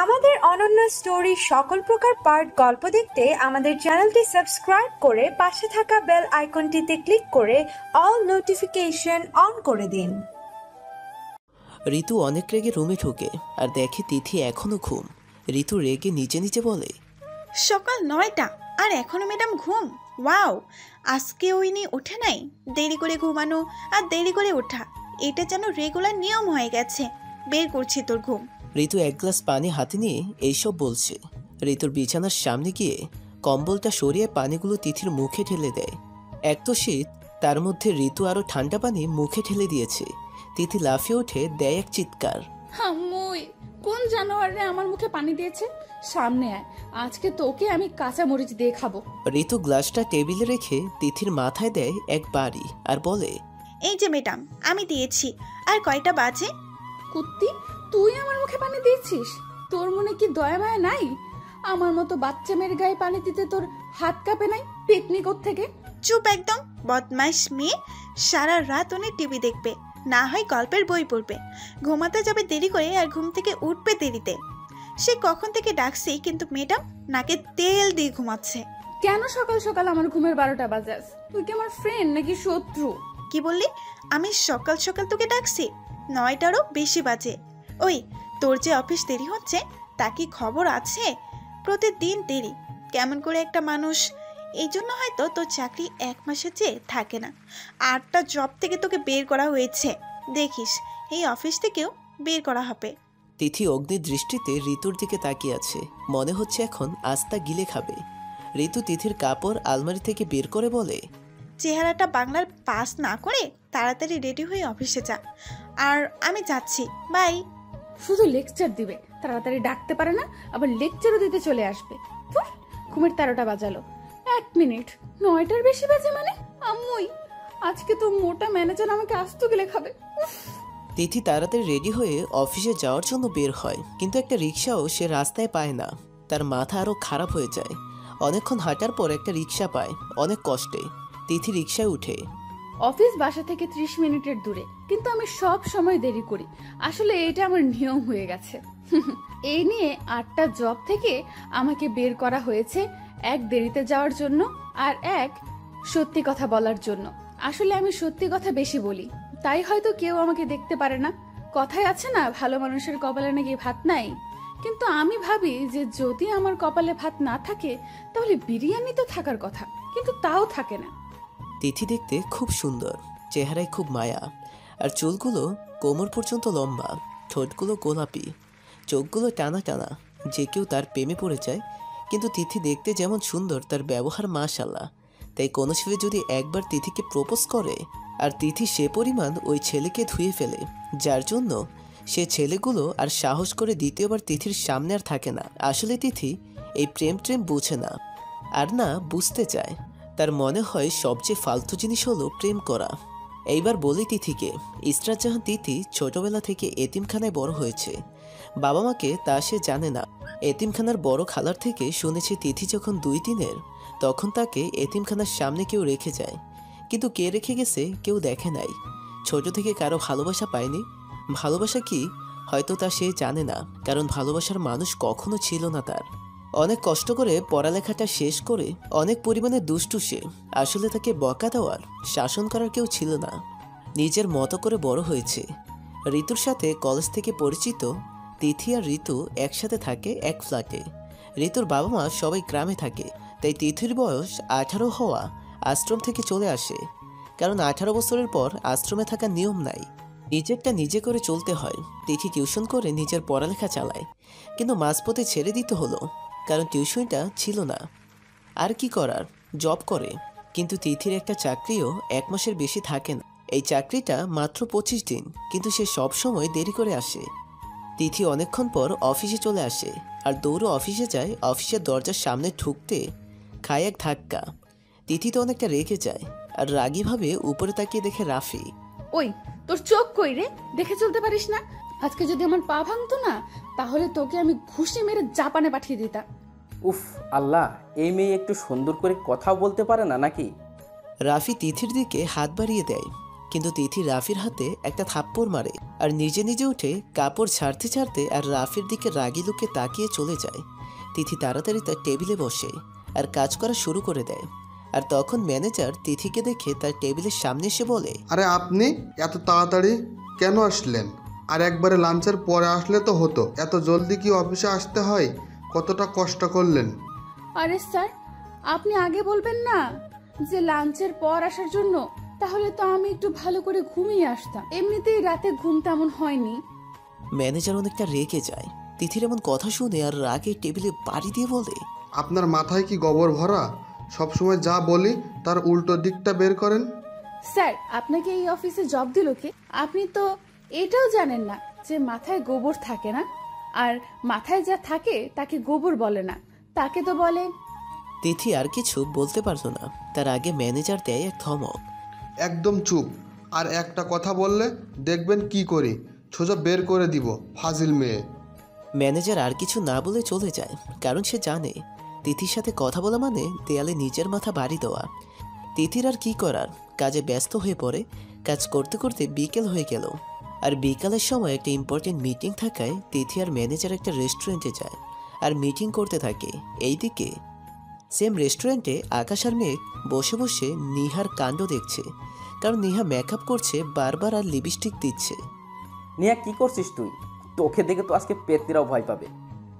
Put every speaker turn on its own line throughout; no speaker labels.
আমাদের অনন্য স্টোরি সকল প্রকার পার্ট গল্প দেখতে আমাদের চ্যানেলটি সাবস্ক্রাইব করে পাশে থাকা বেল আইকনটিতে ক্লিক করে অল নোটিফিকেশন অন করে দিন।
ঋতু অনেক রেগে রুমে ঢোকে আর দেখে তিথি এখনো ঘুম। ঋতু রেগে নিজে নিজে বলে,
সকাল 9টা আর এখনো ম্যাডাম ঘুম? ওয়াও, আজকে উনি ওঠে নাই? দেরি করে ঘুমানো আর দেরি করে ওঠা, এটা যেন রেগুলার নিয়ম হয়ে গেছে। বের করছি তোর ঘুম।
ঋতু এক গ্লাস পানি হাতে নিয়ে এইসব বলছে। ঋতুর বিছানার সামনে গিয়ে কম্বলটা সরিয়ে পানিগুলো তিথির মুখে ঢেলে দেয়। এক তো শীত, তার মধ্যে ঋতু আরো ঠান্ডা পানি মুখে ঢেলে দিয়েছে। তিথি লাফিয়ে উঠে দেয় এক চিৎকার।
হাম্মুই, কোন জানোয়ারে আমার মুখে পানি দিয়েছে? সামনে আয়, আজকে তোকে আমি কাঁচা মরিচ দিয়ে খাবো।
ঋতু গ্লাসটা টেবিলে রেখে তিথির মাথায় দেয় এক বাড়ি আর বলে,
এই যে ম্যাডাম, আমি দিয়েছি। আর কয়টা বাজে?
কুত্তি, তুই আমার মুখে পানি দিয়েছিস? তোর মনে কি দয়া মায়া নাই? আমার মতো বাচ্চা মেয়ের গায়ে পানি দিতে তোর হাত কাঁপে নাই? পেতনি থেকে।
চুপ একদম, বদমাইশ মেয়ে। সারা রাত উনি টিভি দেখবে, না হয় গল্পের বই পড়বে, ঘুমাতে যাবে দেরি করে আর ঘুম থেকে উঠবে দেরিতে। সে কখন থেকে ডাকছি, কিন্তু ম্যাডাম নাকে তেল দিয়ে ঘুমাচ্ছে।
কেন সকাল সকাল আমার ঘুমের 12টা বাজাস? তুই কি আমার ফ্রেন্ড নাকি শত্রু?
কি বললি? আমি সকাল সকাল তোকে ডাকছি? 9টারও বেশি বাজে। ওই, তোর যে অফিস দেরি হচ্ছে তা কি খবর আছে? প্রতিদিন দেরি, কেমন করে একটা মানুষ? এই জন্য হয়তো তোর চাকরি 1 মাসের চেয়ে থাকে না। 8টা জব থেকে তোকে বের করা হয়েছে। দেখিস, এই অফিস থেকেও বের করা হবে।
তিথি অগ্নি দৃষ্টিতে ঋতুর দিকে তাকিয়ে আছে। মনে হচ্ছে এখন আস্তা গিলে খাবে। ঋতু তিথির কাপড় আলমারি থেকে বের করে বলে,
চেহারাটা বাংলার পাস না করে তাড়াতাড়ি রেডি হয়ে অফিসে যা। আর আমি যাচ্ছি, বাই।
শুধু লেকচার দিবে, তাড়াতাড়ি ডাকতে পারে না, আবার লেকচারও দিতে চলে আসবে। ঘুমের 13টা বাজালো। 1 মিনিট, 9টার বেশি বাজে মানে? আম্মুই, আজকে তো মোটা ম্যানেজার আমাকে আস্ত গেলে খাবে।
তিথি তাড়াতাড়ি রেডি হয়ে অফিসে যাওয়ার জন্য বের হয়, কিন্তু একটা রিক্সাও সে রাস্তায় পায় না। তার মাথা আরো খারাপ হয়ে যায়। অনেকক্ষণ হাঁটার পর একটা রিক্সা পায়, অনেক কষ্টে। তিথি রিক্সায় উঠে।
অফিস বাসা থেকে 30 মিনিটের দূরে, কিন্তু আমি সব সময় দেরি করি। আসলে এটা আমার নিয়ম হয়ে গেছে। এই নিয়ে 8টা জব থেকে আমাকে বের করা হয়েছে, এক দেরিতে যাওয়ার জন্য আর এক সত্যি কথা বলার জন্য। আসলে আমি সত্যি কথা বেশি বলি, তাই হয়তো কেউ আমাকে দেখতে পারে না। কথায় আছে না, ভালো মানুষের কপালে নাকি ভাত নাই। কিন্তু আমি ভাবি যে যদি আমার কপালে ভাত না থাকে তাহলে বিরিয়ানি তো থাকার কথা, কিন্তু তাও থাকে না।
তিথি দেখতে খুব সুন্দর, চেহারায় খুব মায়া, আর চুলগুলো কোমর পর্যন্ত লম্বা, ঠোঁটগুলো গোলাপি, চোখগুলো টানা টানা, যে কেউ তার প্রেমে পড়ে যায়। কিন্তু তিথি দেখতে যেমন সুন্দর, তার ব্যবহার মাশাআল্লাহ। তাই কোনো ছেলে যদি একবার তিথিকে প্রপোজ করে, আর তিথি সে পরিমাণ ওই ছেলেকে ধুয়ে ফেলে, যার জন্য সে ছেলেগুলো আর সাহস করে দ্বিতীয়বার তিথির সামনে আর থাকে না। আসলে তিথি এই প্রেম বোঝে না, আর না বুঝতে চায়। তার মনে হয় সবচেয়ে ফালতু জিনিস হলো প্রেম করা। এইবার বলি তিথিকে, ইসরাত জাহান তিথি ছোটবেলা থেকে এতিমখানায় বড় হয়েছে। বাবা মাকে তা সে জানে না। এতিমখানার বড় খালার থেকে শুনেছে তিথি যখন 2 দিনের, তখন তাকে এতিমখানার সামনে কেউ রেখে যায়। কিন্তু কে রেখে গেছে কেউ দেখে নাই। ছোট থেকে কারো ভালোবাসা পায়নি। ভালোবাসা কি হয়তো তা সে জানে না, কারণ ভালোবাসার মানুষ কখনো ছিল না তার। অনেক কষ্ট করে পড়ালেখাটা শেষ করে অনেক পরিমাণে দুষ্টু সে। আসলে তাকে বকা দেওয়ার, শাসন করার কেউ ছিল না। নিজের মতো করে বড় হয়েছে। ঋতুর সাথে কলেজ থেকে পরিচিত। তিথি আর ঋতু একসাথে থাকে এক ফ্ল্যাটে। ঋতুর বাবা মা সবাই গ্রামে থাকে, তাই তিথির বয়স 18 হওয়া আশ্রম থেকে চলে আসে। কারণ 18 বছরের পর আশ্রমে থাকার নিয়ম নাই, নিজেরটা নিজে করে চলতে হয়। তিথি টিউশন করে নিজের পড়ালেখা চালায়, কিন্তু মাঝপথে ছেড়ে দিতে হলো, কারণ টিউশনটা ছিল না। আর কি করার, জব করে। কিন্তু তিথির একটা চাকরিও 1 মাসের বেশি থাকে না। এই চাকরিটা মাত্র 25 দিন, কিন্তু সে সব সময় দেরি করে আসে। তিথি অনেকক্ষণ পর অফিসে চলে আসে, আর দৌড়ে অফিসে যায়। অফিসের দরজার সামনে ঢুকতে খায় এক ধাক্কা। তিথি তো অনেকটা রেগে যায়, আর রাগীভাবে উপরে তাকিয়ে দেখে রাফি।
ওই, তোর চোখ কই রে? দেখে চলতে পারিস না? আজকে যদি আমার পা ভাঙতো না, তাহলে তোকে আমি ঘুষি মেরে জাপানে পাঠিয়ে দিতাম।
উফ আল্লাহ, এই মেয়ে একটু সুন্দর করে কথা বলতে পারে না নাকি?
রাফি তিথির দিকে হাত বাড়িয়ে দেয়, কিন্তু তিথি রাফির হাতে একটা থাপ্পড় মারে আর নিজে নিজে উঠে কাপড় ছাড়তে ছাড়তে আর রাফির দিকে রাগি লুকে তাকিয়ে চলে যায়। তিথি তাড়াতাড়ি তার টেবিলে বসে আর কাজ করা শুরু করে দেয়। আর তখন ম্যানেজার তিথিকে দেখে তার টেবিলের সামনে এসে বলে,
আরে আপনি এত তাড়াতাড়ি কেন আসলেন? আর একবারে লাঞ্চের পরে আসলে তো হতো। এত জলদি কি অফিসে আসতে হয়? কতটা কষ্ট করলেন।
আরে স্যার, আপনি আগে বলবেন না যে লাঞ্চের পর আসার জন্য? তাহলে তো আমি একটু ভালো করে ঘুমিয়ে আসতাম। এমনিতেই রাতে ঘুম তেমন হয়নি।
ম্যানেজার অনেকটা রেগে যায় তিথির এমন কথা শুনে আর রাগে টেবিলে বাড়ি দিয়ে বলে,
আপনার মাথায় কি গোবর ভরা? সবসময় যা বলি তার উল্টো দিকটা বের করেন।
স্যার, আপনাকে এই অফিসে জব দিল কে? আপনি তো এটাও জানেন না যে মাথায় গোবর থাকে না, আর মাথায় যা থাকে তাকে গোবর বলে না, তাকে তো বলে।
তিথি আর কিছু বলতে পারতো না, তার আগে ম্যানেজার দেয় এক ধমক।
একদম চুপ। আর একটা কথা বললে দেখবেন কি করি, সোজা বের করে দিব, ফাজিল মেয়ে।
ম্যানেজার আর কিছু না বলে চলে যায়, কারণ সে জানে তিথির সাথে কথা বলা মানে দেয়ালে নিজের মাথা বাড়ি দেওয়া। তিথির আর কি করার, কাজে ব্যস্ত হয়ে পড়ে। কাজ করতে করতে বিকেল হয়ে গেল। আর বিকালের সময় একটা ইম্পর্টেন্ট মিটিং থাকায় তিথি আর ম্যানেজার একটা রেস্টুরেন্টে যায় আর মিটিং করতে থাকে। এইদিকে সেম রেস্টুরেন্টে আকাশ আর মেঘ বসে বসে নিহার কাণ্ড দেখছে, কারণ নিহা মেকআপ করছে বারবার আর লিপস্টিক দিচ্ছে।
নিয়া কি করছিস তুই? তোকে দেখে তো আজকে পেত্নিরাও ভয় পাবে।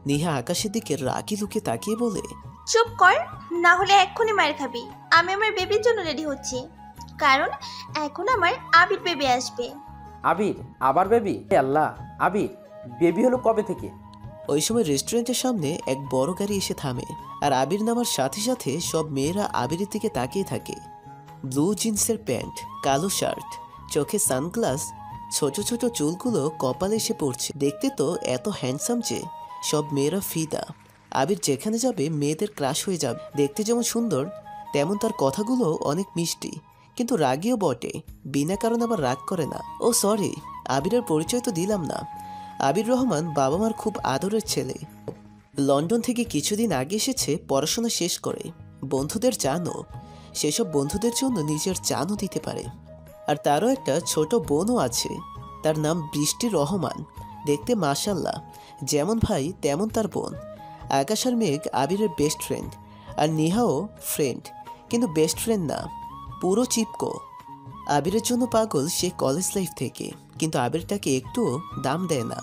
নিহা আকাশের দিকে রাগি লুকে তাকিয়ে বলে,
চুপ কর, না হলে এক্ষুনি মায়ের খাবি। আমি আমার বেবির জন্য রেডি হচ্ছি, কারণ এখন আমার আবির বেবি আসবে।
আবির? আবার বেবি? হে আল্লাহ, আবির বেবি হলো কবে থেকে?
ওই সময় রেস্টুরেন্টের সামনে এক বড় গাড়ি এসে থামে আর আবির নামার সাথে সাথে সব মেয়েরা আবিরের দিকে তাকিয়ে থাকে। ব্লু জিন্সের প্যান্ট, কালো শার্ট, চোখে সানগ্লাস, ছোট ছোট চুলগুলো কপালে এসে পড়ছে। দেখতে তো এত হ্যান্ডসাম যে সব মেয়েরা ফিদা। আবির যেখানে যাবে মেয়েদের ক্রাশ হয়ে যাবে। দেখতে যেমন সুন্দর তেমন তার কথাগুলো অনেক মিষ্টি, কিন্তু রাগীও বটে। বিনা কারণে আবার রাগ করে না। ও সরি, আবিরের পরিচয় তো দিলাম না। আবির রহমান বাবা মার খুব আদরের ছেলে। লন্ডন থেকে কিছুদিন আগে এসেছে পড়াশোনা শেষ করে। বন্ধুদের জানো, সেসব বন্ধুদের জন্য নিজের জানও দিতে পারে। আর তারও একটা ছোট বোনও আছে, তার নাম বৃষ্টি রহমান। দেখতে মাশাল্লাহ, যেমন ভাই তেমন তার বোন। আকাশ আর মেঘ আবিরের বেস্ট ফ্রেন্ড, আর নিহাও ফ্রেন্ড, কিন্তু বেস্ট ফ্রেন্ড না, পুরো চিপকো। আবিরের জন্য পাগল সে কলেজ লাইফ থেকে, কিন্তু আবির তাকে একটুও দাম দেয় না।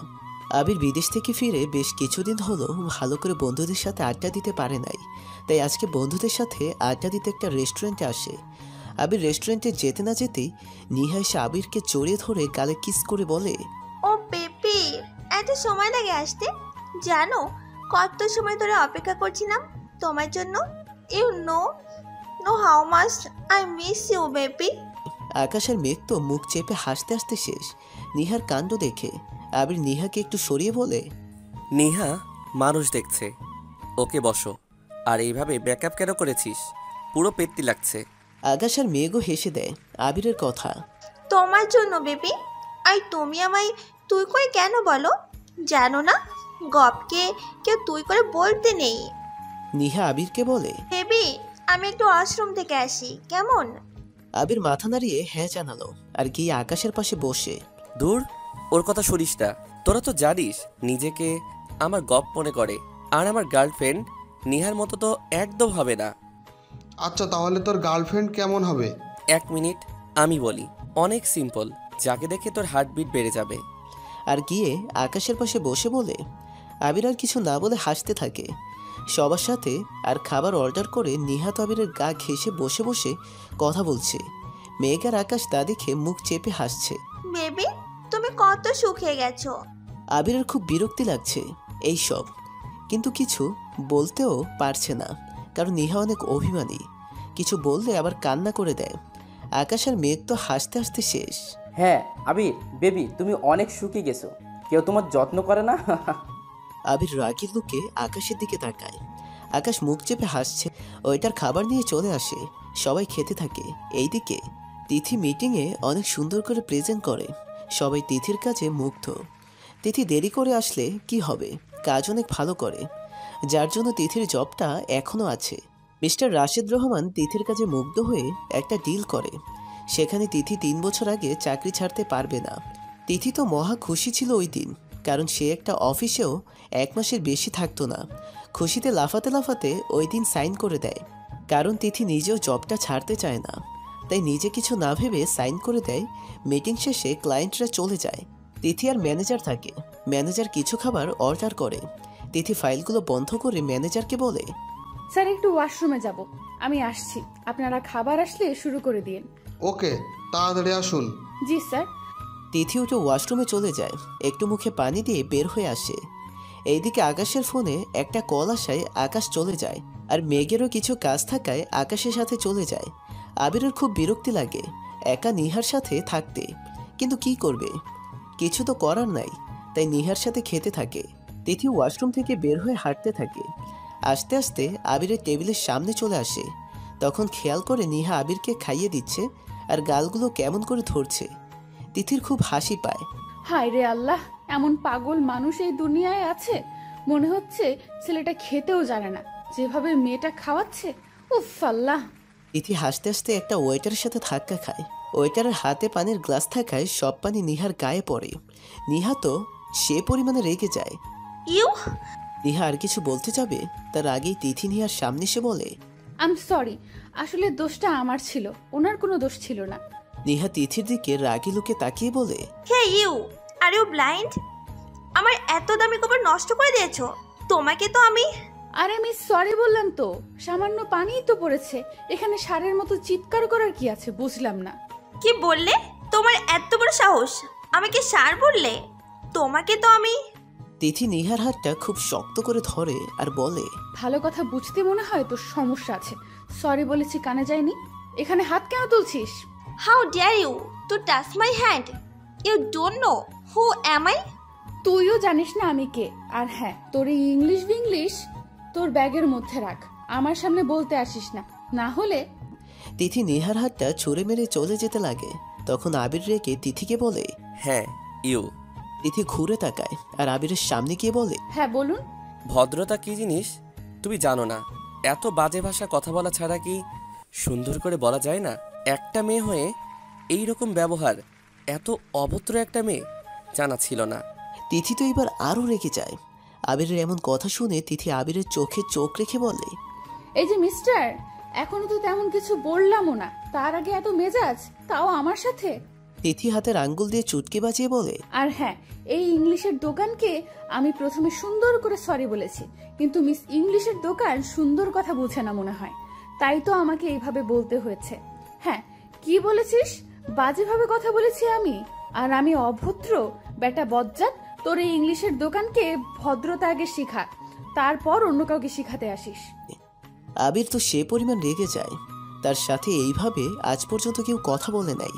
আবির বিদেশ থেকে ফিরে বেশ কিছুদিন হলো ভালো করে বন্ধুদের সাথে আড্ডা দিতে পারে নাই, তাই আজকে বন্ধুদের সাথে আড্ডা দিতে একটা রেস্টুরেন্টে আসে। আবির রেস্টুরেন্টে যেতে না যেতেই নিহা এসে আবিরকে জড়িয়ে ধরে গালে কিস করে বলে,
ও বেবি, এত সময় লাগে আসতে? জানো কত সময় ধরে অপেক্ষা করছিলাম তোমার জন্য। You know how much I miss you baby.
আকাশ আর মেঘ তো মুখ চেপে হাসতে হাসতে শেষ নিহার কাণ্ড দেখে। আবির নিহাকে একটু সরিয়ে বলে,
নিহা মানুষ দেখছে, ওকে বসো। আর এইভাবে ব্যাকআপ কেন করেছিস? পুরো পেত্তি লাগছে।
আকাশ আর মেঘও হেসে দেয় আবিরের কথা।
তোমার জন্য বেবি। আর তুমি আমায় তুই করে কেন বলো? জানো না গপকে কেউ তুই করে বলতে নেই।
নিহা আবিরকে বলে,
বেবি আমি একটু আশ্রম থেকে আসি, কেমন?
আবির মাথা নাড়িয়ে হ্যাঁ জানালো আর গিয়ে আকাশের পাশে বসে।
দূর, ওর কথা শুনিস না। তোরা তো জানিস নিজেকে আমার গপ মনে করে, আর আমার গার্লফ্রেন্ড নিহার মতো তো একদম হবে না।
আচ্ছা তাহলে তোর গার্লফ্রেন্ড কেমন হবে?
1 মিনিট, আমি বলি। অনেক সিম্পল, যাকে দেখে তোর হার্টবিট বেড়ে যাবে।
আর গিয়ে আকাশের পাশে বসে বলে। আবির আর কিছু না বলে হাসতে থাকে সবার সাথে। আর খাবার অর্ডার করে নিহাত আবিরের গা ঘেঁষে বসে বসে কথা বলছে। মেঘ আর আকাশ তা দেখে মুখ চেপে হাসছে।
বেবি তুমি কত সুখে গেছো।
আবিরের খুব বিরক্তি লাগছে এই সব, কিন্তু কিছু বলতেও পারছে না, কারণ নিহা অনেক অভিমানী। কিছু বললে আবার কান্না করে দেয়। আকাশ আর মেঘ তো হাসতে হাসতে শেষ।
হ্যাঁ আবির বেবি, তুমি অনেক শুকিয়ে গেছো, কেউ তোমার যত্ন করে না।
আবির রাগি লুকে আকাশের দিকে তাকায়। আকাশ মুখ চেপে হাসছে। ওইটার খাবার নিয়ে চলে আসে, সবাই খেতে থাকে। এইদিকে তিথি মিটিংয়ে অনেক সুন্দর করে প্রেজেন্ট করে। সবাই তিথির কাজে মুগ্ধ। তিথি দেরি করে আসলে কি হবে, কাজ অনেক ভালো করে, যার জন্য তিথির জবটা এখনও আছে। মিস্টার রাশেদ রহমান তিথির কাজে মুগ্ধ হয়ে একটা ডিল করে। সেখানে তিথি 3 বছর আগে চাকরি ছাড়তে পারবে না। তিথি তো মহা খুশি ছিল ওই দিন, কারণ সে একটা অফিসেও 1 মাসের বেশি থাকতো না। খুশিতে লাফাতে লাফাতে ওই দিন সাইন করে দেয়, কারণ তিথি নিজেও জবটা ছাড়তে চায় না। তাই নিজে কিছু না ভেবে সাইন করে দেয়। মিটিং শেষে ক্লায়েন্টরা চলে যায়, তিথি আর ম্যানেজার থাকে। ম্যানেজার কিছু খাবার অর্ডার করে। তিথি ফাইলগুলো বন্ধ করে ম্যানেজারকে বলে,
স্যার একটু ওয়াশরুমে যাব, আমি আসছি, আপনারা খাবার আসলে শুরু করে দিন।
ওকে, তাড়াতাড়ি আসুন।
জি স্যার।
তিথি উঠে ওয়াশরুমে চলে যায়, একটু মুখে পানি দিয়ে বের হয়ে আসে। এইদিকে আকাশের ফোনে একটা কল আসায় আকাশ চলে যায়, আর মেঘেরও কিছু কাজ থাকায় আকাশের সাথে চলে যায়। আবিরের খুব বিরক্তি লাগে একা নিহার সাথে থাকতে, কিন্তু কি করবে, কিছু তো করার নাই, তাই নিহার সাথে খেতে থাকে। তিথি ওয়াশরুম থেকে বের হয়ে হাঁটতে থাকে। আস্তে আস্তে আবিরের টেবিলের সামনে চলে আসে। তখন খেয়াল করে নিহা আবিরকে খাইয়ে দিচ্ছে আর গালগুলো কেমন করে ধরছে। তিথির খুব হাসি পায়।
হায় রে আল্লাহ, এমন পাগল মানুষ এই দুনিয়ায় আছে। মনে হচ্ছে ছেলেটা খেতেও জানে না, যেভাবে মেয়েটা খাওয়াচ্ছে। উফ আল্লাহ।
তিথি হাসতে হাসতে একটা ওয়েটারের সাথে ধাক্কা খায়। ওয়েটারের হাতে পানির গ্লাস থাকায় সব পানি নিহার গায়ে পড়ে। নিহা তো সে পরিমাণে রেগে যায়।
ইউ
নিহা আর কিছু বলতে যাবে, তার আগেই তিথি নিহার সামনে এসে বলে,
আম সরি, আসলে দোষটা আমার ছিল, ওনার কোনো দোষ ছিল না।
নিহা তিথির দিকে রাগি লুকে তাকিয়ে বলে,
hey you, are you blind? আমার এত দামি কাপড় নষ্ট করে দিয়েছো। তোমাকে তো আমি
আরে আমি সরি বললাম তো, সামান্য পানিই তো পড়েছে, এখানে সারের মতো চিৎকার করার কি আছে বুঝলাম না।
কি বললে? তোমার এত বড় সাহস আমাকে সার বললে? তোমাকে তো আমি
তিথি নিহার হাতটা খুব শক্ত করে ধরে আর বলে,
ভালো কথা বুঝতে মনে হয় তোর সমস্যা আছে। সরি বলেছি কানে যায়নি, এখানে হাত কেন তুলছিস?
How dare you to touch my hand? You don't know who am I?
তুইও জানিস না আমি কে। আর হ্যাঁ, তোর এই ইংলিশ তোর ব্যাগের মধ্যে রাখ, আমার সামনে বলতে আসিস না, না হলে।
তিথি নিহার হাতটা ছুঁড়ে মেরে চলে যেতে লাগে। তখন আবির রেগে তিথিকে বলে,
হ্যাঁ ইউ।
তিথি ঘুরে তাকায় আর আবিরের সামনে গিয়ে বলে,
হ্যাঁ বলুন।
ভদ্রতা কি জিনিস তুমি জানো না? এত বাজে ভাষা কথা বলা ছাড়া কি সুন্দর করে বলা যায় না? একটা মেয়ে হয়ে এই রকম ব্যবহার, এত অভদ্র একটা মেয়ে জানা ছিল না।
তিথি তো এবার আরও রেগে যায়। আবিরের এমন কথা শুনে তিথি আবিরের চোখে চোখ রেখে বলে,
এই যে মিস্টার, এখনো তো তেমন কিছু বললামও না, তার আগে এত মেজাজ, তাও আমার সাথে।
তিথি হাতের আঙ্গুল দিয়ে চুটকি বাজিয়ে বলে,
আর হ্যাঁ, এই ইংলিশের দোকানকে আমি প্রথমে সুন্দর করে সরি বলেছি, কিন্তু মিস ইংলিশের দোকান সুন্দর কথা বুঝে না মনে হয়, তাই তো আমাকে এইভাবে বলতে হয়েছে। হ্যাঁ, কি বলেছিস? বাজেভাবে কথা বলেছি আমি? আর আমি অভদ্র? বেটা বজ্জাত, তোর এই ইংলিশের দোকানকে ভদ্রতা আগে শিখা, তারপর অন্য কাউকে শিখাতে আসিস।
আবির তো সে পরিমাণ রেগে যায়, তার সাথে এইভাবে আজ পর্যন্ত কেউ কথা বলে নাই।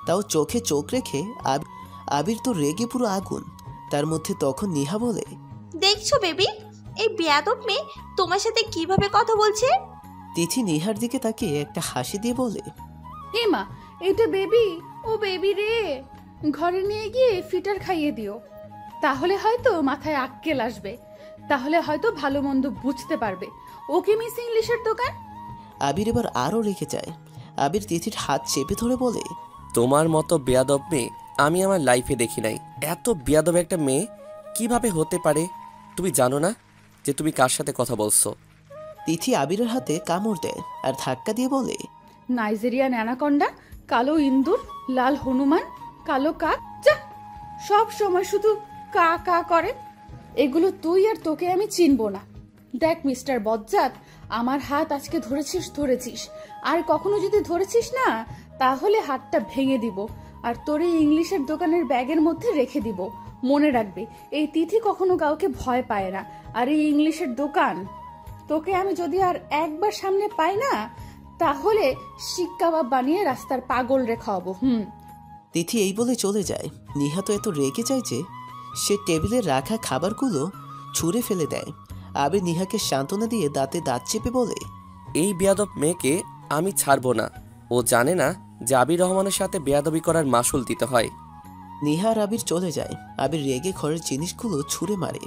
তাও চোখে চোখ রেখে আবির তো রেগে পুরো আগুন। তার মধ্যে তখন নিহা বলে,
দেখছো বেবি, এই বেয়াদব মেয়ে তোমার সাথে কিভাবে কথা বলছে?
তিথি নিহার দিকে তাকিয়ে একটা হাসি দিয়ে বলে,
এ মা, এটা বেবি? ও বেবি রে, ঘরে নিয়ে গিয়ে ফিটার খাইয়ে দিও, তাহলে হয়তো মাথায় আক্কেল আসবে, তাহলে হয়তো ভালো মন্দ বুঝতে পারবে। ওকে মিস ইংলিশের দোকান।
আবির এবার আরও রেগে যায়। আবির তিথির হাত চেপে ধরে বলে,
তোমার মতো বেয়াদব মেয়ে আমি আমার লাইফে দেখি নাই। এত বেয়াদব একটা মেয়ে কিভাবে হতে পারে? তুমি জানো না যে তুমি কার সাথে কথা বলছো?
তিথি আবিরের হাতে কামড় দেয় আর ধাক্কা দিয়ে বলে,
নাইজেরিয়ান অ্যানাকন্ডা, কালো ইন্দুর, লাল হনুমান, কালো কাক, যা সব সময় শুধু কা কা করে। এগুলো তুই আর তোকে আমি চিনবো না। দেখ মিস্টার বজ্জাত, আমার হাত আজকে ধরেছিস, আর কখনো যদি ধরেছিস না, তাহলে হাতটা ভেঙে দিব আর তোর এই ইংলিশের দোকানের ব্যাগের মধ্যে রেখে দিব। মনে রাখবে, এই তিথি কখনো কাউকে ভয় পায় না, আর এই ইংলিশের দোকান, তোকে আমি যদি আর একবার সামনে পাই না, তাহলে শিক কাবাব বানিয়ে রাস্তার পাগল রে খাওয়াবো।
তিথি এই বলে চলে যায়। নিহা তো এত রেগে যায় যে সে টেবিলে রাখা খাবারগুলো ছুঁড়ে ফেলে দেয়। আবির নিহাকে সান্ত্বনা দিয়ে দাঁতে দাঁত চেপে বলে,
এই বেয়াদব মেয়েকে আমি ছাড়বো না। ও জানে না যে আবির রহমানের সাথে বেয়াদবি করার মাসুল দিতে হয়।
নিহা আর আবির চলে যায়। আবির রেগে ঘরের জিনিসগুলো ছুঁড়ে মারে।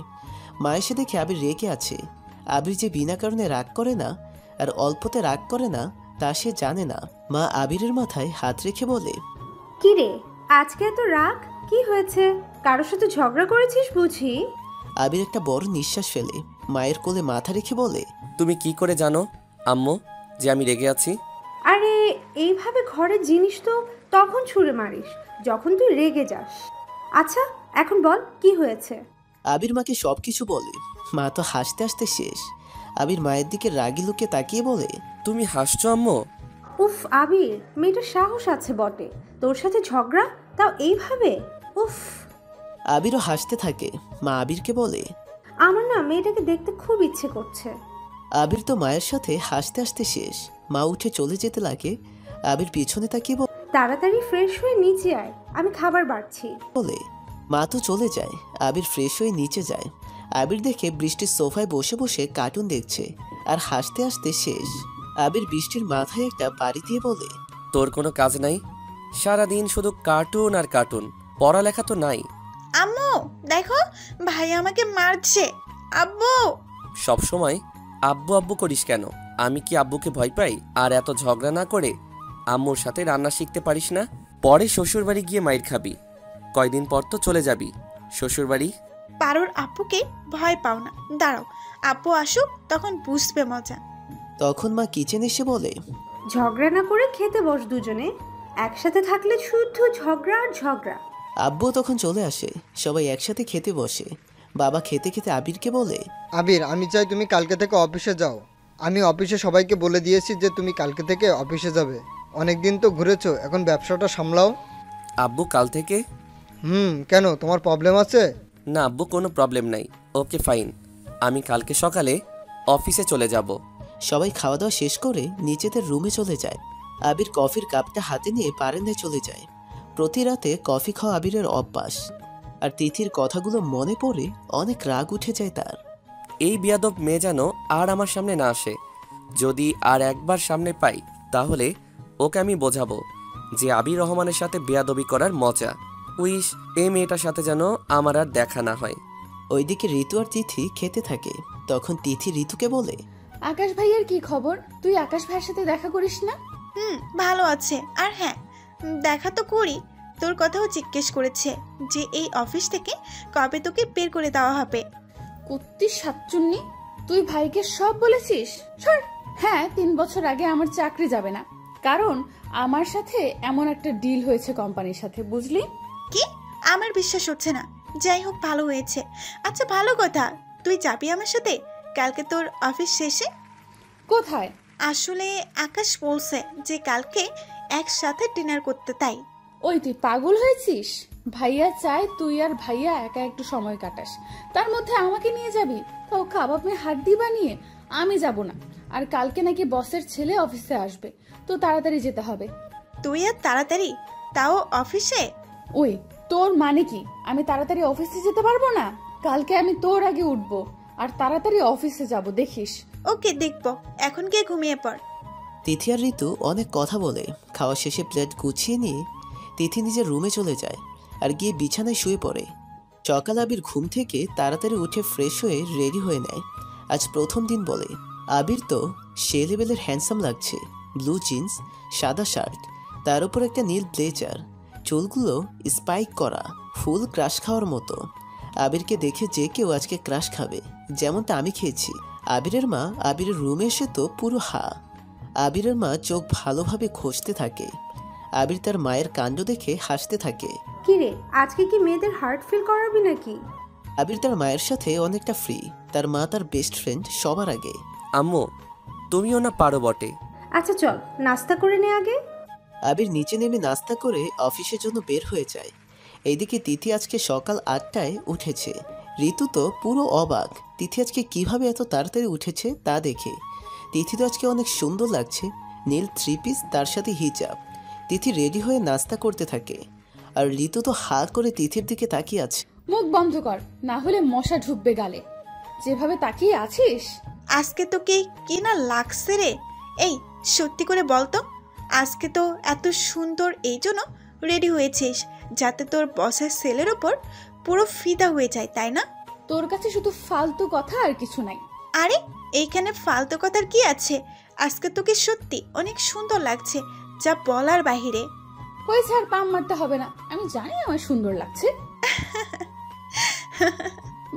মা এসে দেখে আবির রেগে আছে। আবির যে বিনা কারণে রাগ করে না আর অল্পতে রাগ করে না, তা সে জানে না। মা আবিরের মাথায় হাত রেখে বলে,
কি রে, আজকে এত রাগ? কি হয়েছে? কারোর সাথে ঝগড়া করেছিস বুঝি?
আবির একটা বড় নিঃশ্বাস ফেলে মায়ের কোলে মাথা রেখে বলে,
তুমি কি করে জানো আম্মু যে আমি রেগে আছি?
আরে এইভাবে ঘরের জিনিস তো তখন ছুঁড়ে মারিস যখন তুই রেগে যাস। আচ্ছা এখন বল কি হয়েছে?
আবির মাকে সবকিছু বলে। মা তো হাসতে হাসতে শেষ। আবির মায়ের দিকে রাগি লুকে তাকিয়ে বলে,
তুমি হাসছো আম্মু?
উফ আবির, মেয়েটার সাহস আছে বটে, তোর সাথে ঝগড়া, তাও এইভাবে? উফ।
আবিরও হাসতে থাকে। মা আবিরকে বলে,
আমার না মেয়েটাকে দেখতে খুব ইচ্ছে করছে।
আবির তো মায়ের সাথে হাসতে হাসতে শেষ। মা উঠে চলে যেতে লাগে। আবির পিছনে তাকিয়ে
তাড়াতাড়ি ফ্রেশ হয়ে নিচে আয়, আমি খাবার বাড়ছি।
বলে। মা তো চলে যায়। আবির ফ্রেশ হয়ে নিচে যায়। আবির দেখে বৃষ্টির সোফায় বসে বসে কার্টুন দেখছে আর হাসতে হাসতে শেষ। আবির বৃষ্টির মাথায় একটা বাড়ি দিয়ে বলে,
তোর কোনো কাজ নাই? সারাদিন শুধু কার্টুন আর কার্টুন, পড়ালেখা তো নাই।
আম্মু দেখো, ভাই আমাকে মারছে। আব্বু।
সব সময় আব্বু আব্বু করিস কেন? আমি কি আব্বুকে ভয় পাই? আর এত ঝগড়া না করে আম্মুর সাথে রান্না শিখতে পারিস না? পরে শ্বশুরবাড়ি গিয়ে মাইর খাবি। কয়দিন পর তো চলে যাবি শ্বশুরবাড়ি।
পারোর আব্বুকে ভয় পাও না, দাঁড়াও আব্বু আসুক তখন বুঝবে মজা।
তখন মা কিচেনে এসে বলে,
ঝগড়া না করে খেতে বস দুজনে, একসাথে থাকলে শুধু ঝগড়া আর ঝগড়া।
আব্বু তখন চলে আসে। সবাই একসাথে খেতে বসে। বাবা খেতে খেতে আবিরকে বলে,
আবির, আমি চাই তুমি কালকে থেকে অফিসে যাও। আমি অফিসে সবাইকে বলে দিয়েছি যে তুমি কালকে থেকে অফিসে যাবে। অনেক দিন তো ঘুরেছো, এখন ব্যবসাটা সামলাও।
আব্বু কাল থেকে?
কেন, তোমার প্রবলেম আছে?
না আব্বু, কোনো প্রবলেম নাই। ওকে ফাইন, আমি কালকে সকালে অফিসে চলে যাব।
সবাই খাওয়া দাওয়া শেষ করে নিজেদের রুমে চলে যায়। আবির কফির কাপটা হাতে নিয়ে বারান্দায় চলে যায়। প্রতি রাতে কফি খাওয়া আবিরের অভ্যাস। আর তিথির কথাগুলো মনে পড়ে অনেক রাগ উঠে যায় তার।
এই বিয়াদব মেয়ে যেন আর আমার সামনে না আসে। যদি আর একবার সামনে পাই তাহলে ওকে আমি বোঝাবো যে আবির রহমানের সাথে বেয়াদবি করার মজা। উইশ এই মেয়েটার সাথে যেন আমার আর দেখা না হয়।
ওইদিকে ঋতু আর তিথি খেতে থাকে। তখন তিথি ঋতুকে বলে,
আকাশ ভাইয়ের কি খবর? তুই আকাশ ভাইয়ের সাথে দেখা করিস না?
ভালো আছে। আর হ্যাঁ, দেখা তো করি। তোর কথাও জিজ্ঞেস করেছে যে এই অফিস থেকে কবে তোকে বের করে দেওয়া হবে।
কুত্তি সাতচুন্নি, তুই ভাইকে সব বলেছিস? সর। হ্যাঁ, 3 বছর আগে আমার চাকরি যাবে না, কারণ আমার সাথে এমন একটা ডিল হয়েছে কোম্পানির সাথে, বুঝলি?
কি? আমার বিশ্বাস হচ্ছে না। যাই হোক, ভালো হয়েছে। আচ্ছা ভালো কথা, তুই যাবি আমার সাথে কালকে তোর অফিস শেষে?
কোথায়?
আসলে আকাশ বলছে যে কালকে একসাথে ডিনার করতে, তাই।
ওই তুই পাগল হয়েছিস? ভাইয়া চায় তুই আর ভাইয়া একা একটু সময় কাটাস, তার মধ্যে আমাকে নিয়ে যাবি? তাও কাবাব মে হাড্ডি বানিয়ে? আমি যাব না। আর কালকে নাকি বসের ছেলে অফিসে আসবে, তো তাড়াতাড়ি যেতে হবে।
তুই আর তাড়াতাড়ি, তাও অফিসে?
ওই তোর মানে কি আমি তাড়াতাড়ি অফিসে যেতে পারবো না? কালকে আমি তোর আগে উঠবো আর তাড়াতাড়ি অফিসে যাব, দেখিস।
ওকে, দেখবো। এখন গিয়ে ঘুমিয়ে পড়।
তিথি আর ঋতু অনেক কথা বলে। খাওয়া শেষে প্লেট গুছিয়ে নিয়ে তিথি নিজের রুমে চলে যায় আর গিয়ে বিছানায় শুয়ে পড়ে। সকাল আবির ঘুম থেকে তাড়াতাড়ি উঠে ফ্রেশ হয়ে রেডি হয়ে নেয়। আজ প্রথম দিন বলে। আবির তো সে লেভেলের হ্যান্ডসাম লাগছে। ব্লু জিন্স, সাদা শার্ট, তার উপর একটা নীল ব্লেজার, চুলগুলো স্পাইক করা, ফুল ক্রাশ খাওয়ার মতো। আবিরকে দেখে যে কেউ আজকে ক্রাশ খাবে, যেমনটা আমি খেয়েছি। আবিরের মা আবিরের রুমে এসে তো পুরো হা। আবিরের মা চোখ ভালোভাবে ঘষতে থাকে। আবির তার মায়ের কাণ্ড দেখে হাসতে থাকে।
কিরে, আজকে কি মেয়েদের হার্ট ফিল করাবি নাকি?
আবির তার মায়ের সাথে অনেকটা ফ্রি। তার মা তার বেস্ট ফ্রেন্ড সবার আগে।
আম্মু তুমিও না পারো বটে।
আচ্ছা চল নাস্তা করে নে আগে।
আবির নিচে নেমে নাস্তা করে অফিসের জন্য বের হয়ে যায়। এইদিকে তিথি আজকে সকাল 8টায় উঠেছে। ঋতু তো পুরো অবাক, তিথি আজকে কিভাবে এত তাড়াতাড়ি উঠেছে তা দেখে। তিথি তো আজকে অনেক সুন্দর লাগছে, নীল 3 পিস তার সাথে হিজাব। তিথি রেডি হয়ে নাস্তা করতে থাকে আর ঋতু তো হা করে তিথির দিকে তাকিয়ে আছে।
মুখ বন্ধ কর, না হলে মশা ঢুকবে গালে। যেভাবে তাকিয়ে আছিস।
আজকে তোকে কি না লাগছে রে? এই সত্যি করে বলতো, আজকে তো এত সুন্দর এই জন্য রেডি হয়েছিস যাতে তোর বসের সেলের ওপর পুরো ফিদা হয়ে যায়, তাই না?
তোর কাছে শুধু ফালতু কথা আর কিছু নাই।
আরে এইখানে ফালতু কথার কি আছে? আজকে তোকে সত্যি অনেক সুন্দর লাগছে, যা বলার বাহিরে।
হয়েছে, আর পাম মারতে হবে না, আমি জানি আমার সুন্দর লাগছে।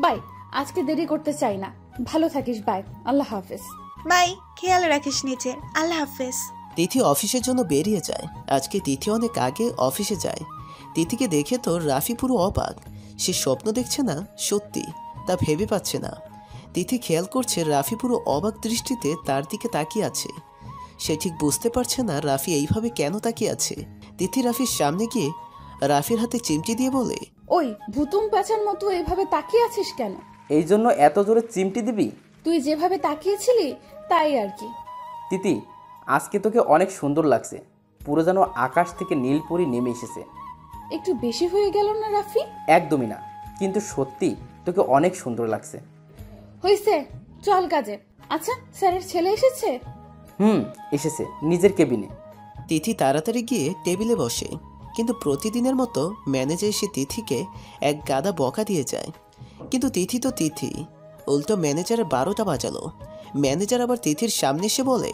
বাই, আজকে দেরি করতে চাই না। ভালো থাকিস, বাই, আল্লাহ হাফেজ।
বাই, খেয়াল রাখিস নিজের, আল্লাহ হাফেজ।
তিথি অফিসের জন্য বেরিয়ে যায়। আজকে তিথি অনেক আগে অফিসে যায়। তিথিকে দেখে তো রাফি পুরো অবাক। সে স্বপ্ন দেখছে না সত্যি, তা ভেবে পাচ্ছে না। তিথি খেয়াল করছে রাফি পুরো অবাক দৃষ্টিতে তার দিকে তাকিয়ে আছে। সে ঠিক বুঝতে পারছে না রাফি এইভাবে কেন তাকিয়ে আছে। তিথি রাফির সামনে গিয়ে রাফির হাতে চিমটি দিয়ে বলে,
ওই ভুতুম প্যাঁচার মতো এভাবে তাকিয়ে আছিস কেন?
এই জন্য এত জোরে চিমটি দিবি?
তুই যেভাবে তাকিয়েছিলি তাই আর কি।
তিথি, আজকে তোকে অনেক সুন্দর লাগছে, পুরো যেন আকাশ থেকে নীলপরি নেমে এসেছে।
একটু বেশি হয়ে গেল না রাফি?
একদমই না, কিন্তু সত্যি তোকে অনেক সুন্দর লাগছে।
হয়েছে, চল কাজে। আচ্ছা, স্যারের ছেলে এসেছে?
এসেছে নিজের কেবিনে।
তিথি তাড়াতাড়ি গিয়ে টেবিলে বসে। কিন্তু প্রতিদিনের মতো ম্যানেজার এসে তিথিকে এক গাদা বকা দিয়ে যায়। কিন্তু তিথি তো তিথি, উল্টো ম্যানেজারের 12টা বাজালো। ম্যানেজার আবার তিথির সামনে এসে বলে,